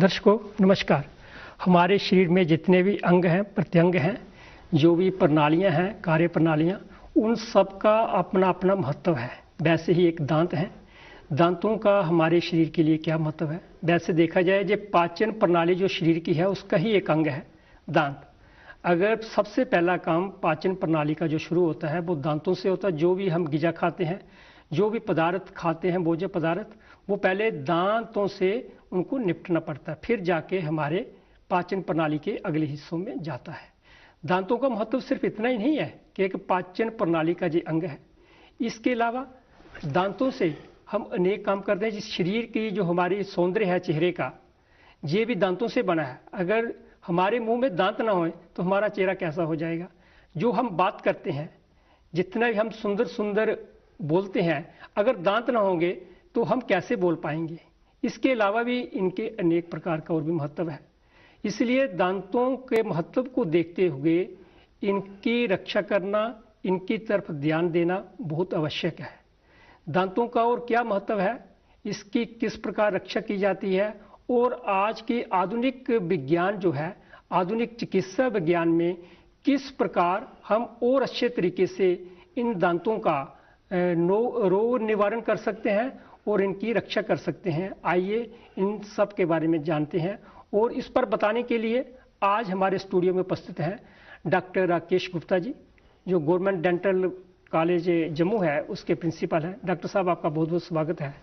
दर्शकों नमस्कार। हमारे शरीर में जितने भी अंग हैं, प्रत्यंग हैं, जो भी प्रणालियां हैं, कार्य प्रणालियां, उन सब का अपना अपना महत्व है। वैसे ही एक दांत है, दांतों का हमारे शरीर के लिए क्या महत्व है। वैसे देखा जाए जो पाचन प्रणाली जो शरीर की है उसका ही एक अंग है दांत। अगर सबसे पहला काम पाचन प्रणाली का जो शुरू होता है वो दांतों से होता है। जो भी हम ग़िज़ा खाते हैं, जो भी पदार्थ खाते हैं, भोज्य पदार्थ, वो पहले दांतों से उनको निपटना पड़ता है, फिर जाके हमारे पाचन प्रणाली के अगले हिस्सों में जाता है। दांतों का महत्व सिर्फ इतना ही नहीं है कि एक पाचन प्रणाली का जो अंग है, इसके अलावा दांतों से हम अनेक काम करते हैं। जिस शरीर की जो हमारी सौंदर्य है चेहरे का, ये भी दांतों से बना है। अगर हमारे मुंह में दांत ना होए तो हमारा चेहरा कैसा हो जाएगा। जो हम बात करते हैं, जितना भी हम सुंदर सुंदर बोलते हैं, अगर दांत ना होंगे तो हम कैसे बोल पाएंगे। इसके अलावा भी इनके अनेक प्रकार का और भी महत्व है। इसलिए दांतों के महत्व को देखते हुए इनकी रक्षा करना, इनकी तरफ ध्यान देना बहुत आवश्यक है। दांतों का और क्या महत्व है, इसकी किस प्रकार रक्षा की जाती है, और आज के आधुनिक विज्ञान जो है, आधुनिक चिकित्सा विज्ञान में किस प्रकार हम और अच्छे तरीके से इन दांतों का रोग निवारण कर सकते हैं और इनकी रक्षा कर सकते हैं। आइए इन सब के बारे में जानते हैं। और इस पर बताने के लिए आज हमारे स्टूडियो में उपस्थित हैं डॉक्टर राकेश गुप्ता जी, जो गवर्नमेंट डेंटल कॉलेज जम्मू है उसके प्रिंसिपल हैं। डॉक्टर साहब, आपका बहुत बहुत स्वागत है।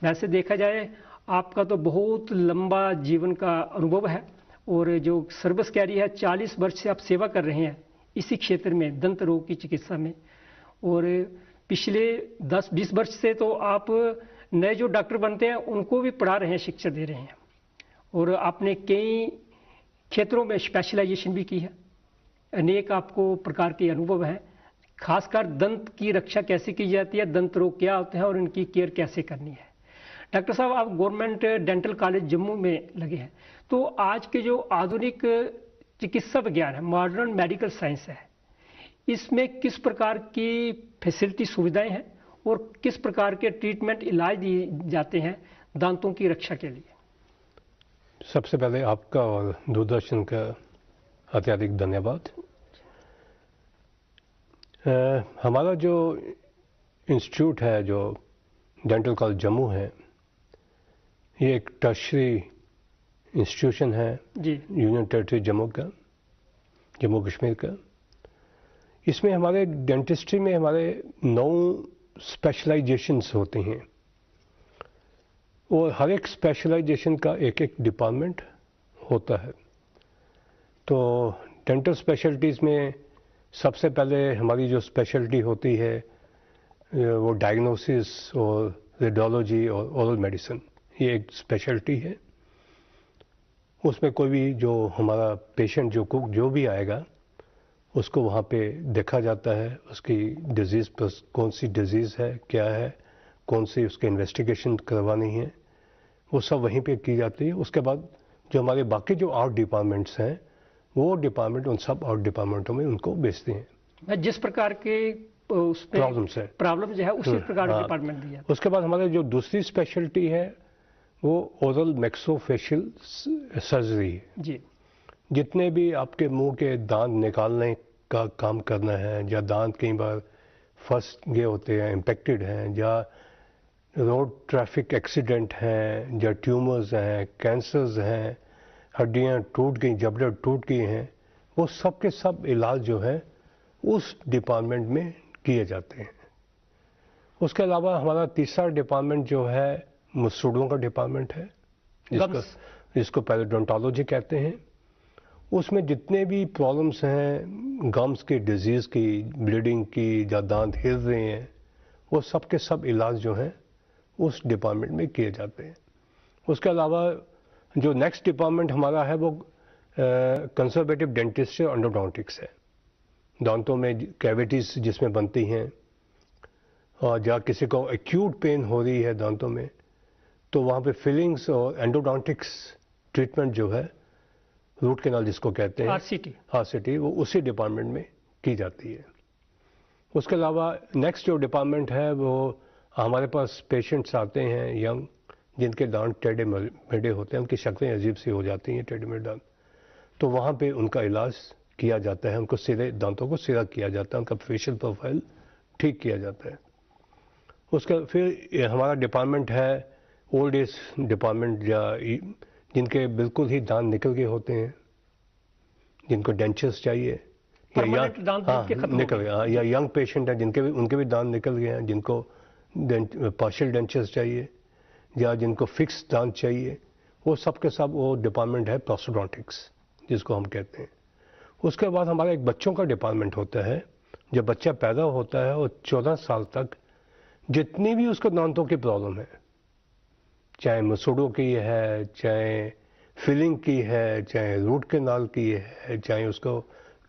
वैसे देखा जाए आपका तो बहुत लंबा जीवन का अनुभव है और जो सर्विस कैरी है, 40 वर्ष से आप सेवा कर रहे हैं इसी क्षेत्र में, दंत रोग की चिकित्सा में। और पिछले 10-20 वर्ष से तो आप नए जो डॉक्टर बनते हैं उनको भी पढ़ा रहे हैं, शिक्षा दे रहे हैं। और आपने कई क्षेत्रों में स्पेशलाइजेशन भी की है। अनेक आपको प्रकार के अनुभव हैं। खासकर दंत की रक्षा कैसे की जाती है, दंत रोग क्या होते हैं और इनकी केयर कैसे करनी है। डॉक्टर साहब, आप गवर्नमेंट डेंटल कॉलेज जम्मू में लगे हैं, तो आज के जो आधुनिक चिकित्सा विज्ञान है, मॉडर्न मेडिकल साइंस है, इसमें किस प्रकार की फैसिलिटी सुविधाएं हैं और किस प्रकार के ट्रीटमेंट इलाज दिए जाते हैं दांतों की रक्षा के लिए। सबसे पहले आपका और दूरदर्शन का अत्यधिक धन्यवाद। हमारा जो इंस्टीट्यूट है, जो डेंटल कॉलेज जम्मू है, ये एक टर्शरी इंस्टीट्यूशन है जी, यूनियन टेरिटरी जम्मू का, जम्मू कश्मीर का। इसमें हमारे डेंटिस्ट्री में हमारे 9 स्पेशलाइजेशंस होती हैं और हर एक स्पेशलाइजेशन का एक एक डिपार्टमेंट होता है। तो डेंटल स्पेशलिटीज़ में सबसे पहले हमारी जो स्पेशलिटी होती है वो डायग्नोसिस और रेडियोलॉजी और ओरल मेडिसिन, ये एक स्पेशलिटी है। उसमें कोई भी जो हमारा पेशेंट जो भी आएगा उसको वहाँ पे देखा जाता है, उसकी डिजीज़ पर कौन सी डिजीज़ है, क्या है, कौन सी उसके इन्वेस्टिगेशन करवानी है, वो सब वहीं पे की जाती है। उसके बाद जो हमारे बाकी जो 8 डिपार्टमेंट्स हैं, वो डिपार्टमेंट उन सब 8 डिपार्टमेंटों में उनको भेजते हैं। जिस प्रकार के प्रॉब्लम्स है, प्रॉब्लम जो है उसी प्रकार के डिपार्टमेंट दिया। उसके बाद हमारे जो दूसरी स्पेशलिटी है वो ओरल मैक्सोफेशियल सर्जरी है जी। जितने भी आपके मुंह के दांत निकालने का काम करना है, या दांत कई बार फंस गए होते हैं, इम्पेक्टेड हैं, या रोड ट्रैफिक एक्सीडेंट हैं, या ट्यूमर्स हैं, कैंसर्स हैं, हड्डियां टूट गई, जबड़े टूट गई हैं, वो सब के सब इलाज जो है उस डिपार्टमेंट में किए जाते हैं। उसके अलावा हमारा तीसरा डिपार्टमेंट जो है मसूड़ों का डिपार्टमेंट है, जिसको पेरिडोंटोलॉजी कहते हैं। उसमें जितने भी प्रॉब्लम्स हैं गम्स की, डिजीज़ की, ब्लीडिंग की, या दांत हिल रहे हैं, वो सब के सब इलाज जो हैं उस डिपार्टमेंट में किए जाते हैं। उसके अलावा जो नेक्स्ट डिपार्टमेंट हमारा है वो कंजर्वेटिव डेंटिस्ट्री और एंडोडोंटिक्स है। दांतों में कैविटीज़ जिसमें बनती हैं, और जहाँ किसी को एक्यूट पेन हो रही है दांतों में, तो वहाँ पे फिलिंग्स और एंडोडोंटिक्स ट्रीटमेंट जो है, रूट कैनाल जिसको कहते हैं, आरसीटी, वो उसी डिपार्टमेंट में की जाती है। उसके अलावा नेक्स्ट जो डिपार्टमेंट है वो हमारे पास पेशेंट्स आते हैं यंग, जिनके दांत टेढ़े मेढ़े होते हैं, उनकी शक्लें अजीब सी हो जाती हैं, टेढ़े मेढ़े दांत, तो वहाँ पे उनका इलाज किया जाता है, उनको सीधे दांतों को सीधा किया जाता है, उनका फेशियल प्रोफाइल ठीक किया जाता है। उसका फिर हमारा डिपार्टमेंट है ओल्ड एज डिपार्टमेंट, या जिनके बिल्कुल ही दांत निकल गए होते हैं, जिनको डेंचर्स चाहिए, या निकल गया, या यंग पेशेंट है जिनके भी उनके भी दांत निकल गए हैं, जिनको पार्शियल डेंचर्स चाहिए, या जिनको फिक्स दांत चाहिए, वो सब के सब वो डिपार्टमेंट है प्रोस्टोडोंटिक्स जिसको हम कहते हैं। उसके बाद हमारा एक बच्चों का डिपार्टमेंट होता है। जब बच्चा पैदा होता है और 14 साल तक जितनी भी उसको दांतों की प्रॉब्लम है, चाहे मसूड़ों की है, चाहे फिलिंग की है, चाहे रूट कैनाल की है, चाहे उसको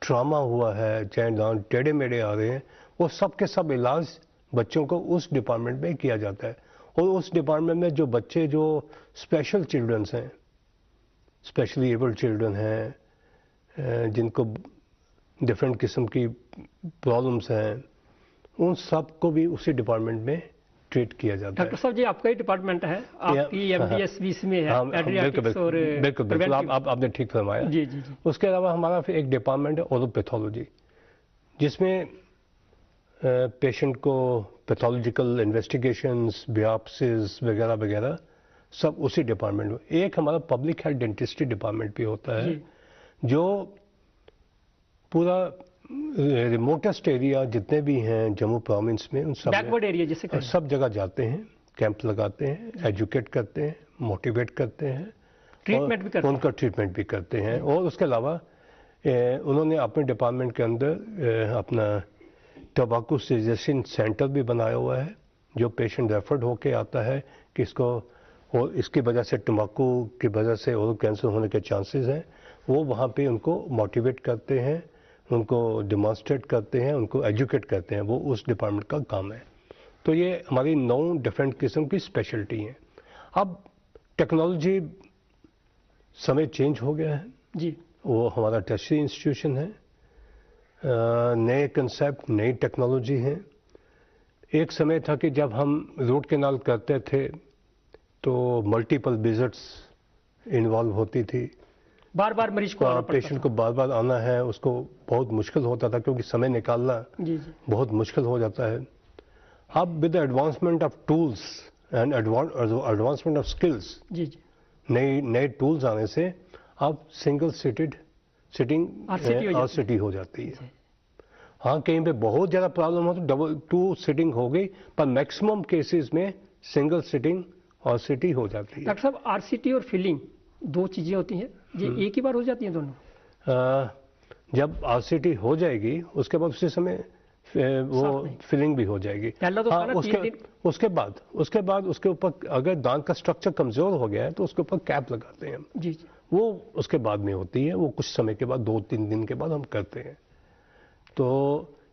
ट्रॉमा हुआ है, चाहे दांत टेढ़े मेढ़े आ रहे हैं, वो सब के सब इलाज बच्चों को उस डिपार्टमेंट में किया जाता है। और उस डिपार्टमेंट में जो बच्चे जो स्पेशल चिल्ड्रंस हैं, स्पेशली एबल्ड चिल्ड्रन हैं, जिनको डिफरेंट किस्म की प्रॉब्लम्स हैं, उन सब को भी उसी डिपार्टमेंट में ट्रीट किया जाता है। डॉक्टर साहब जी, आपका ही डिपार्टमेंट है, आपकी एमडीएस में है, बिल्कुल आपने ठीक फरमाया। जी जी जी। उसके अलावा हमारा फिर एक डिपार्टमेंट है ओरोपैथोलॉजी, जिसमें पेशेंट को पैथोलॉजिकल इन्वेस्टिगेशंस, बियाप्सीज वगैरह वगैरह सब उसी डिपार्टमेंट में। एक हमारा पब्लिक हेल्थ डेंटिस्ट्री डिपार्टमेंट भी होता है, जो पूरा रिमोटेस्ट एरिया जितने भी हैं जम्मू प्रोविंस में, उन सब बैकवर्ड एरिया जैसे सब जगह जाते हैं, कैंप लगाते हैं, एजुकेट करते हैं, मोटिवेट करते हैं, ट्रीटमेंट भी करते हैं, उनका ट्रीटमेंट भी करते हैं। और उसके अलावा उन्होंने अपने डिपार्टमेंट के अंदर अपना टोबैको सजेशन सेंटर भी बनाया हुआ है, जो पेशेंट रेफर्ड होके आता है कि इसको और इसकी वजह से तंबाकू की वजह से ओरल कैंसर होने के चांसेस हैं, वो वहाँ पे उनको मोटिवेट करते हैं, उनको डिमॉन्स्ट्रेट करते हैं, उनको एजुकेट करते हैं। वो उस डिपार्टमेंट का काम है। तो ये हमारी 9 डिफरेंट किस्म की स्पेशलिटी हैं। अब टेक्नोलॉजी समय चेंज हो गया है जी, वो हमारा टर्शियरी इंस्टीट्यूशन है, नए कंसेप्ट, नई टेक्नोलॉजी है। एक समय था कि जब हम रूट कैनाल करते थे तो मल्टीपल विजिट्स इन्वॉल्व होती थी, बार बार मरीज को आना पड़ता था, पेशेंट को बार बार आना है, उसको बहुत मुश्किल होता था, क्योंकि समय निकालना जी जी बहुत मुश्किल हो जाता है। अब with the advancement of tools and advancement of skills, जी जी, नए टूल्स आने से अब सिंगल सिटिंग आरसीटी हो जाती है। हाँ, कहीं पे बहुत ज़्यादा प्रॉब्लम हो तो डबल 2 सिटिंग हो गई, पर मैक्सिमम केसेस में सिंगल सिटिंग आरसीटी हो जाती है। डॉक्टर साहब, आरसीटी और फिलिंग 2 चीजें होती हैं, ये एक ही बार हो जाती हैं दोनों? जब आरसीटी हो जाएगी उसके बाद उसी समय वो फिलिंग भी हो जाएगी। हाँ, उसके बाद उसके ऊपर अगर दांत का स्ट्रक्चर कमजोर हो गया है तो उसके ऊपर कैप लगाते हैं हम। जी जी, वो उसके बाद में होती है, वो कुछ समय के बाद 2-3 दिन के बाद हम करते हैं। तो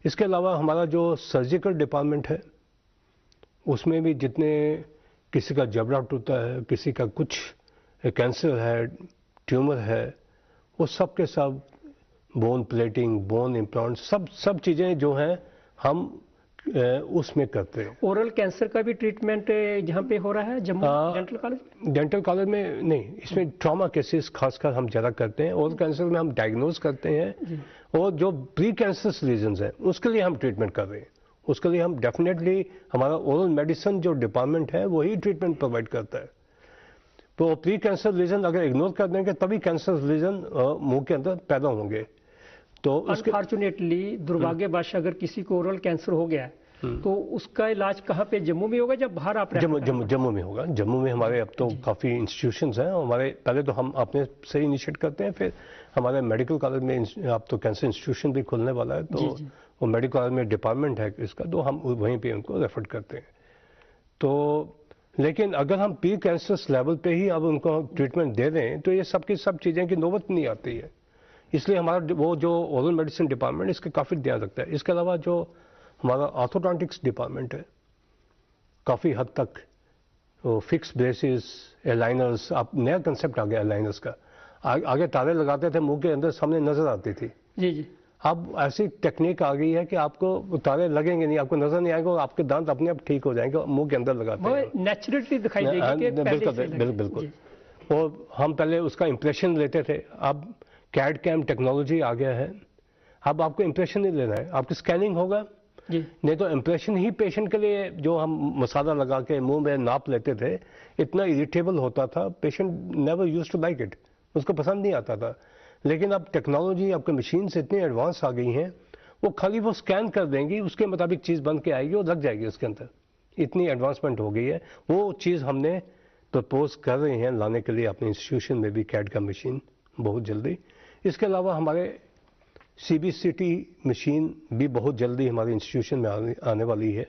इसके अलावा हमारा जो सर्जिकल डिपार्टमेंट है, उसमें भी जितने किसी का जबड़ा टूटा है, किसी का कुछ कैंसर है, ट्यूमर है, वो सब के सब बोन प्लेटिंग, बोन इम्प्लांट, सब चीज़ें जो हैं हम उसमें करते हैं। ओरल कैंसर का भी ट्रीटमेंट जहाँ पे हो रहा है Jammu dental college? Dental college में नहीं, इसमें ट्रॉमा केसेस खासकर हम ज़्यादा करते हैं। ओरल कैंसर में हम डायग्नोज करते हैं, और जो प्री कैंसरस लीजन्स हैं उसके लिए हम ट्रीटमेंट कर रहे हैं। उसके लिए हम डेफिनेटली, हमारा ओरल मेडिसिन जो डिपार्टमेंट है वही ट्रीटमेंट प्रोवाइड करता है। तो प्री कैंसर लीजन अगर इग्नोर कर देंगे तभी कैंसर लीजन मुंह के अंदर पैदा होंगे। तो अनफॉर्चुनेटली, दुर्भाग्यवश अगर किसी को ओरल कैंसर हो गया तो उसका इलाज कहाँ पे, जम्मू में होगा जब बाहर आप? जम्मू में होगा। जम्मू में हमारे अब तो काफ़ी इंस्टीट्यूशंस हैं हमारे। पहले तो हम अपने से इनिशिएट करते हैं, फिर हमारे मेडिकल कॉलेज में अब तो कैंसर इंस्टीट्यूशन भी खुलने वाला है, तो वो मेडिकल कॉलेज में डिपार्टमेंट है इसका, तो हम वहीं पे उनको रेफर करते हैं। तो लेकिन अगर हम प्री कैंसरस लेवल पे ही अब उनको ट्रीटमेंट दे दें तो ये सब की सब चीज़ें की नौबत नहीं आती है। इसलिए हमारा वो जो ओरल मेडिसिन डिपार्टमेंट इसका काफ़ी ध्यान रखता है। इसके अलावा जो हमारा ऑर्थोडोंटिक्स डिपार्टमेंट है, काफ़ी हद तक वो फिक्स ब्रेसेस, एलाइनर्स, अब नया कंसेप्ट आ गया एलाइनर्स का। आगे तारे लगाते थे मुंह के अंदर, सामने नजर आती थी। जी जी, अब ऐसी टेक्निक आ गई है कि आपको तारे लगेंगे नहीं, आपको नजर नहीं आएगा, आपके दांत अपने आप ठीक हो जाएंगे मुंह के अंदर लगाते हैं। नेचुरली दिखाई देगी कि बिल्कुल बिल्कुल। और हम पहले उसका इंप्रेशन लेते थे, अब कैड कैम टेक्नोलॉजी आ गया है, अब आपको इंप्रेशन नहीं लेना है, आपकी स्कैनिंग होगा नहीं तो इंप्रेशन ही पेशेंट के लिए, जो हम मसाला लगा के मुंह में नाप लेते थे, इतना इरिटेबल होता था, patient never used to like it, उसको पसंद नहीं आता था। लेकिन अब टेक्नोलॉजी, आपके मशीन से इतनी एडवांस आ गई हैं, वो खाली वो स्कैन कर देंगी, उसके मुताबिक चीज़ बन के आएगी और लग जाएगी उसके अंदर, इतनी एडवांसमेंट हो गई है। वो चीज़ हमने प्रपोज कर रहे हैं लाने के लिए अपने इंस्टीट्यूशन में भी कैड का मशीन बहुत जल्दी। इसके अलावा हमारे CBCT मशीन भी बहुत जल्दी हमारे इंस्टीट्यूशन में आने वाली है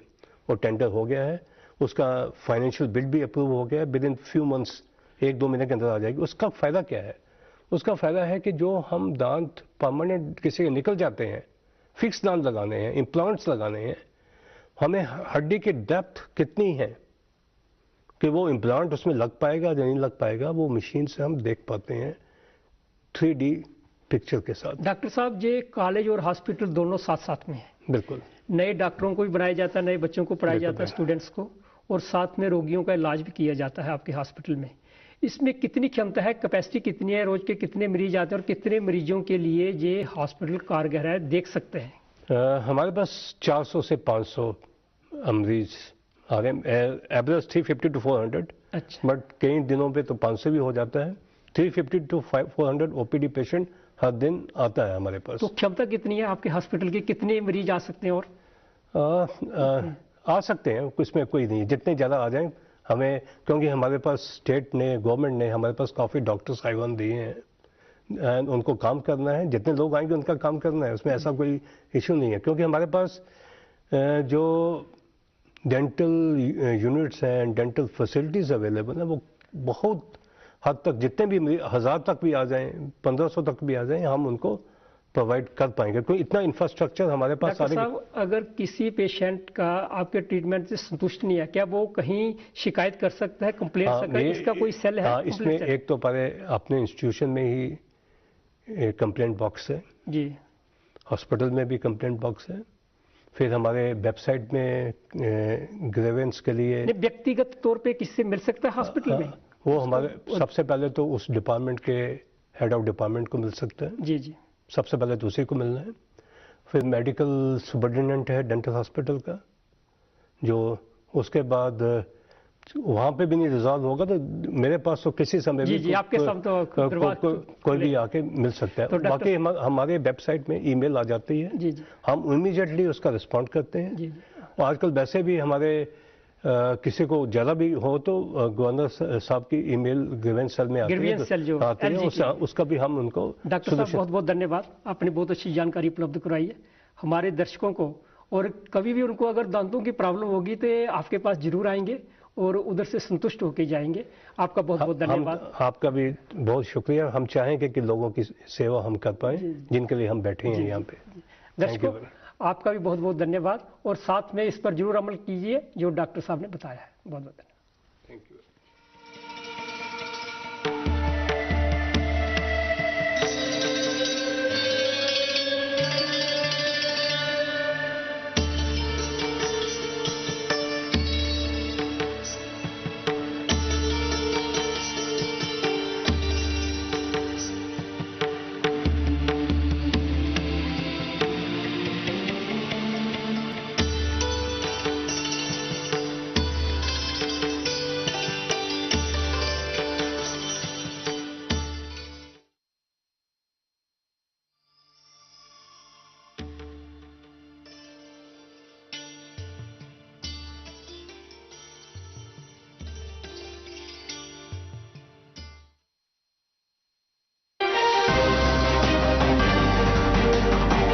और टेंडर हो गया है, उसका फाइनेंशियल बिल भी अप्रूव हो गया है, विद इन फ्यू मंथ्स, 1-2 महीने के अंदर आ जाएगी। उसका फ़ायदा क्या है? उसका फ़ायदा है कि जो हम दांत परमानेंट किसी के निकल जाते हैं, फिक्स दांत लगाने हैं, इम्प्लांट्स लगाने हैं, हमें हड्डी की डेप्थ कितनी है कि वो इम्प्लांट उसमें लग पाएगा या नहीं लग पाएगा, वो मशीन से हम देख पाते हैं 3D पिक्चर के साथ। डॉक्टर साहब, ये कॉलेज और हॉस्पिटल दोनों साथ साथ में है। बिल्कुल। नए डॉक्टरों को भी बनाया जाता है, नए बच्चों को पढ़ाया जाता है, स्टूडेंट्स को, और साथ में रोगियों का इलाज भी किया जाता है आपके हॉस्पिटल में। इसमें कितनी क्षमता है, कैपेसिटी कितनी है, रोज के कितने मरीज आते हैं और कितने मरीजों के लिए ये हॉस्पिटल कारगर है, देख सकते हैं? हमारे पास 400 से 500 मरीज आ रहे हैं, एवरेज 350 to 400। अच्छा। बट कई दिनों पे तो 500 भी हो जाता है। 350 to 400 OPD पेशेंट हर दिन आता है हमारे पास। तो क्षमता कितनी है आपके हॉस्पिटल की, कितने मरीज आ सकते हैं? और आ सकते हैं, इसमें कोई नहीं, जितने ज़्यादा आ जाएं हमें, क्योंकि हमारे पास स्टेट ने, गवर्नमेंट ने हमारे पास काफ़ी डॉक्टर्स आईवन दिए हैं, एंड उनको काम करना है, जितने लोग आएंगे उनका काम करना है, उसमें ऐसा कोई इशू नहीं है। क्योंकि हमारे पास जो डेंटल यूनिट्स हैं, डेंटल फैसिलिटीज़ अवेलेबल हैं, वो बहुत हद तक, जितने भी 1000 तक भी आ जाएं, 1500 तक भी आ जाएं, हम उनको प्रोवाइड कर पाएंगे, क्योंकि इतना इंफ्रास्ट्रक्चर हमारे पास। डॉक्टर साहब, अगर किसी पेशेंट का आपके ट्रीटमेंट से संतुष्ट नहीं है, क्या वो कहीं शिकायत कर सकता है, कंप्लेंट कर सकता है? इसका कोई सेल है? इसमें एक तो पहले अपने इंस्टीट्यूशन में ही कंप्लेंट बॉक्स है जी, हॉस्पिटल में भी कंप्लेंट बॉक्स है, फिर हमारे वेबसाइट में ग्रेवेंस के लिए व्यक्तिगत तौर पे किससे मिल सकता है हॉस्पिटल में? वो हमारे सबसे पहले तो उस डिपार्टमेंट के हेड ऑफ डिपार्टमेंट को मिल सकता है। जी जी, सबसे पहले तो उसी को मिलना है। फिर मेडिकल सुपरिटेंडेंट है डेंटल हॉस्पिटल का, जो उसके बाद वहाँ पे भी नहीं रिजॉल्व होगा तो मेरे पास तो किसी समय भी आपके कोई भी आके मिल सकता है। तो बाकी हमारे वेबसाइट में ईमेल आ जाती है, जी जी, हम इमीडिएटली उसका रिस्पॉन्ड करते हैं। जी, और आजकल वैसे भी हमारे किसी को ज़्यादा भी हो तो गवर्नर साहब की ईमेल ग्रीवेंस सेल में आती है, उसका भी हम उनको। डॉक्टर साहब, बहुत बहुत धन्यवाद, आपने बहुत अच्छी जानकारी उपलब्ध कराई है हमारे दर्शकों को। और कभी भी उनको अगर दांतों की प्रॉब्लम होगी तो आपके पास जरूर आएंगे और उधर से संतुष्ट होकर जाएंगे। आपका बहुत बहुत धन्यवाद। आपका भी बहुत शुक्रिया। हम चाहेंगे कि लोगों की सेवा हम कर पाएं जिनके लिए हम बैठे हैं यहाँ पे। दर्शकों, आपका भी बहुत बहुत धन्यवाद और साथ में इस पर जरूर अमल कीजिए जो डॉक्टर साहब ने बताया है। बहुत बहुत